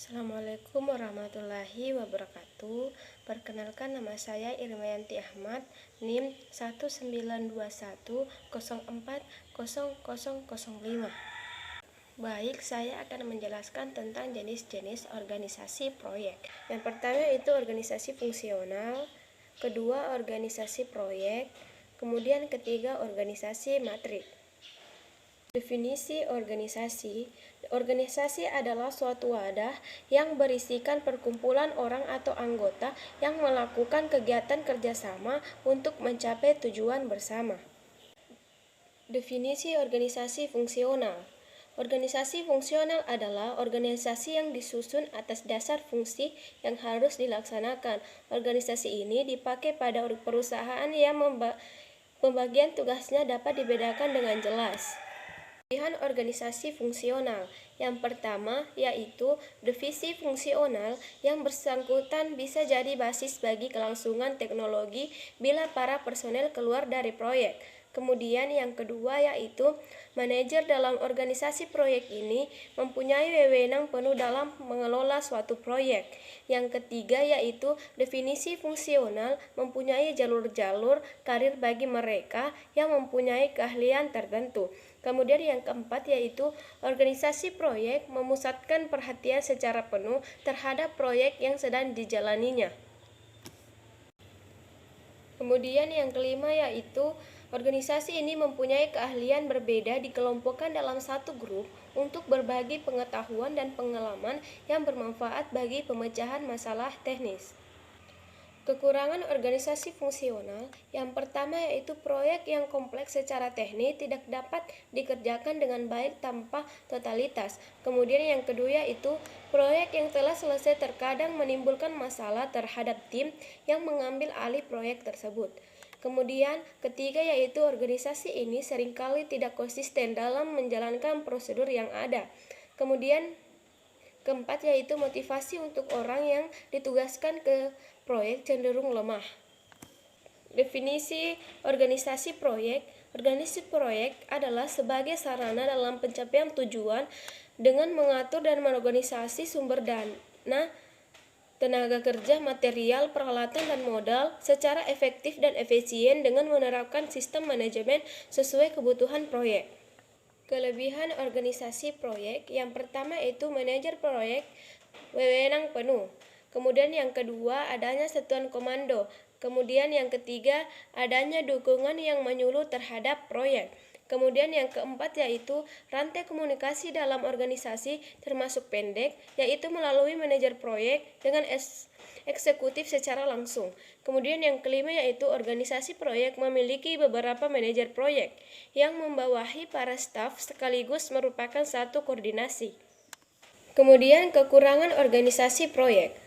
Assalamualaikum warahmatullahi wabarakatuh. Perkenalkan, nama saya Irmayanti Ahmad, NIM 19210400005. Baik, saya akan menjelaskan tentang jenis-jenis organisasi proyek. Yang pertama itu organisasi fungsional, kedua organisasi proyek, kemudian ketiga organisasi matrik. Definisi organisasi. Organisasi adalah suatu wadah yang berisikan perkumpulan orang atau anggota yang melakukan kegiatan kerjasama untuk mencapai tujuan bersama. Definisi organisasi fungsional. Organisasi fungsional adalah organisasi yang disusun atas dasar fungsi yang harus dilaksanakan. Organisasi ini dipakai pada perusahaan yang pembagian tugasnya dapat dibedakan dengan jelas. Pilihan organisasi fungsional. Yang pertama yaitu divisi fungsional. Yang bersangkutan bisa jadi basis bagi kelangsungan teknologi bila para personel keluar dari proyek. Kemudian yang kedua yaitu manajer dalam organisasi proyek ini mempunyai wewenang penuh dalam mengelola suatu proyek. Yang ketiga yaitu definisi fungsional mempunyai jalur-jalur karir bagi mereka yang mempunyai keahlian tertentu. Kemudian yang keempat yaitu organisasi proyek memusatkan perhatian secara penuh terhadap proyek yang sedang dijalaninya. Kemudian yang kelima yaitu organisasi ini mempunyai keahlian berbeda dikelompokkan dalam satu grup untuk berbagi pengetahuan dan pengalaman yang bermanfaat bagi pemecahan masalah teknis. Kekurangan organisasi fungsional. Yang pertama yaitu proyek yang kompleks secara teknis tidak dapat dikerjakan dengan baik tanpa totalitas. Kemudian yang kedua yaitu proyek yang telah selesai terkadang menimbulkan masalah terhadap tim yang mengambil alih proyek tersebut. Kemudian ketiga yaitu organisasi ini seringkali tidak konsisten dalam menjalankan prosedur yang ada. Kemudian keempat yaitu motivasi untuk orang yang ditugaskan ke proyek cenderung lemah. Definisi organisasi proyek. Organisasi proyek adalah sebagai sarana dalam pencapaian tujuan dengan mengatur dan mengorganisasi sumber dana, tenaga kerja, material, peralatan, dan modal secara efektif dan efisien dengan menerapkan sistem manajemen sesuai kebutuhan proyek. Kelebihan organisasi proyek. Yang pertama itu manajer proyek wewenang penuh. Kemudian yang kedua adanya satuan komando. Kemudian yang ketiga adanya dukungan yang menyuluh terhadap proyek. Kemudian yang keempat yaitu rantai komunikasi dalam organisasi termasuk pendek, yaitu melalui manajer proyek dengan eksekutif secara langsung. Kemudian yang kelima yaitu organisasi proyek memiliki beberapa manajer proyek yang membawahi para staf sekaligus merupakan satu koordinasi. Kemudian kekurangan organisasi proyek.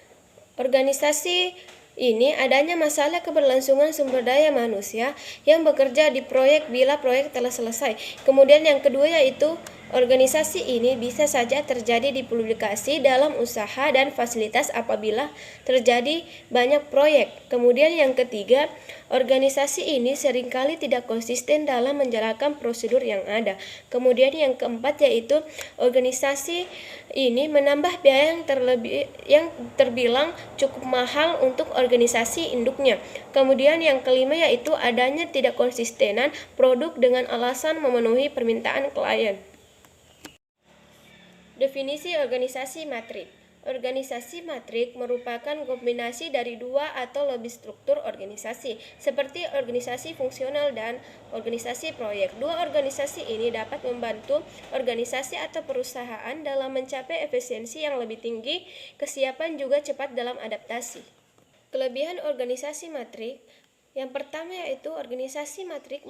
Organisasi ini adanya masalah keberlangsungan sumber daya manusia yang bekerja di proyek bila proyek telah selesai. Kemudian yang kedua yaitu organisasi ini bisa saja terjadi di publikasi dalam usaha dan fasilitas apabila terjadi banyak proyek. Kemudian yang ketiga, organisasi ini seringkali tidak konsisten dalam menjalankan prosedur yang ada. Kemudian yang keempat yaitu organisasi ini menambah biaya yang terbilang cukup mahal untuk organisasi induknya. Kemudian yang kelima yaitu adanya tidak konsistenan produk dengan alasan memenuhi permintaan klien. Definisi organisasi matrik. Organisasi matrik merupakan kombinasi dari dua atau lebih struktur organisasi, seperti organisasi fungsional dan organisasi proyek. Dua organisasi ini dapat membantu organisasi atau perusahaan dalam mencapai efisiensi yang lebih tinggi, kesiapan juga cepat dalam adaptasi. Kelebihan organisasi matrik. Yang pertama yaitu organisasi matrik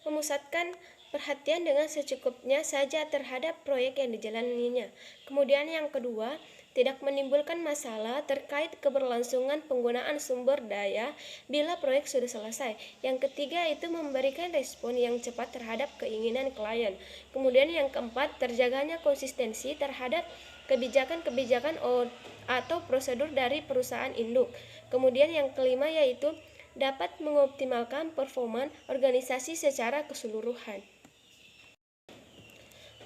memusatkan perhatian dengan secukupnya saja terhadap proyek yang dijalaninya. Kemudian yang kedua, tidak menimbulkan masalah terkait keberlangsungan penggunaan sumber daya bila proyek sudah selesai. Yang ketiga itu memberikan respon yang cepat terhadap keinginan klien. Kemudian yang keempat, terjaganya konsistensi terhadap kebijakan-kebijakan atau prosedur dari perusahaan induk. Kemudian yang kelima yaitu dapat mengoptimalkan performa organisasi secara keseluruhan.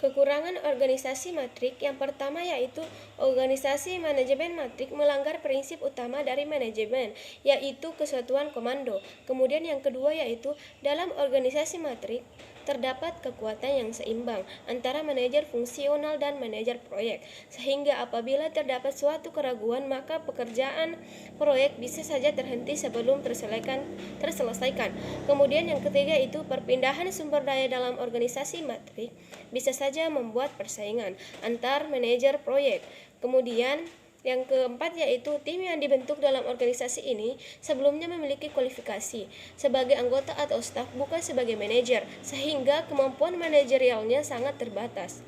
Kekurangan organisasi matrik yang pertama yaitu organisasi manajemen matrik melanggar prinsip utama dari manajemen, yaitu kesatuan komando. Kemudian yang kedua yaitu dalam organisasi matrik terdapat kekuatan yang seimbang antara manajer fungsional dan manajer proyek, sehingga apabila terdapat suatu keraguan maka pekerjaan proyek bisa saja terhenti sebelum terselesaikan. Kemudian yang ketiga itu perpindahan sumber daya dalam organisasi matrik bisa saja membuat persaingan antar manajer proyek. Kemudian yang keempat yaitu tim yang dibentuk dalam organisasi ini sebelumnya memiliki kualifikasi sebagai anggota atau staf bukan sebagai manajer, sehingga kemampuan manajerialnya sangat terbatas.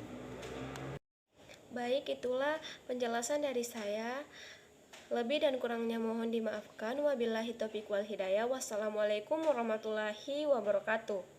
Baik, itulah penjelasan dari saya. Lebih dan kurangnya mohon dimaafkan. Wabillahi taufiq wal hidayah. Wassalamualaikum warahmatullahi wabarakatuh.